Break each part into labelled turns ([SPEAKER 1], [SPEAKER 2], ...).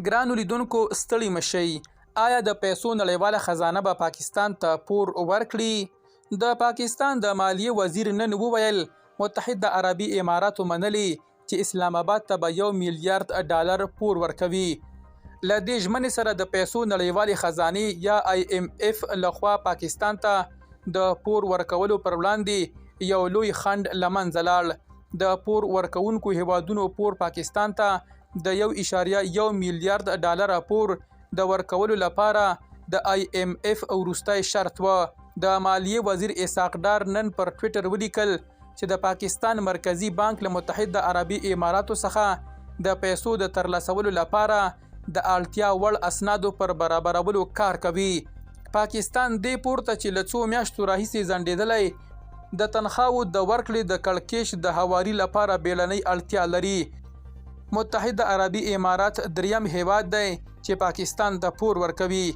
[SPEAKER 1] ګرانو لیدونکو ستړي مشئ. آیا د پیسو نړیواله خزانه به پاکستان ته پور ورکړي؟ د پاکستان د مالیې وزیر نن وویل متحده عربي اماراتو منلي چې اسلام آباد ته به $1 میلیارډ پور ورکوي. له دې ژمنې سره د پیسو نړیوالې خزانې یا IMF لخوا پاکستان ته د پور ورکولو پر وړاندې یو لوی خنډ له منځه لاړ. د پور ورکوونکو هیوادونو پور پاکستان ته د $1.1 میلیارډ پور د ورکولو لپاره د IMF وروستی شرط و. د مالیې وزیر اسحاق ډار نن پر ټویټر ولیکل چې د پاکستان مرکزی بانک له متحده عربي اماراتو څخه د پیسو د ترلاسولو لپاره د اړتیا وړ اسنادو پر برابرولو کار کوي. پاکستان دې پورته چې له څو میاشتو راهیسې ځنډېدلی د تنخواو د ورکړې د کړکېچ د هواري لپاره بیړنۍ اړتیا لري. متحده عربي امارات دریم هیواد دی چې پاکستان ته پور ورکوي.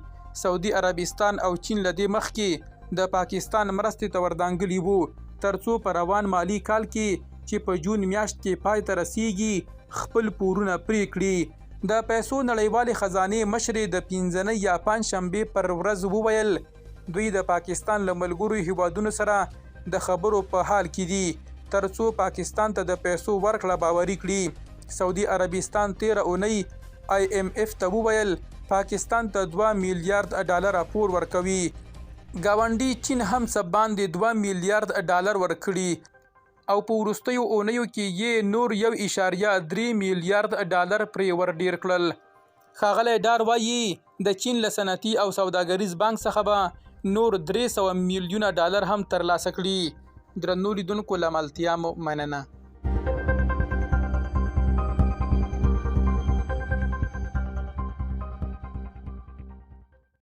[SPEAKER 1] سعودي عربستان او چین له دې مخکې د پاکستان مرستې ته وردانګلي وو ترڅو په روان مالی کال کې چې په جون میاشت کې پای ته رسیږي خپل پورونه پرې کړي. د پیسو نړیوالې خزانې مشرې د 15 یا 5 شنبې پر ورځ وویل دوی د پاکستان له ملګرو هیوادونو سره د خبرو په حال کې دي ترڅو پاکستان ته د پیسو ورکړه باوري کړي. سعودي عربستان 13 اونۍ IMF ته وویل پاکستان ته $2 میلیارډ پور ورکوي. ګاونډي چین هم څه باندې $2 میلیارډ ورکړي او په وروستیو اونیو کې یې نور $1.3 میلیارډ پرې ور ډیر کړل. ښاغلی ډار وایي د چین له صنعتي او سوداګریز بانک څخه به نور $300 میلیونه هم ترلاسه کړي. درنو لیدونکو له ملتیا مو مننه.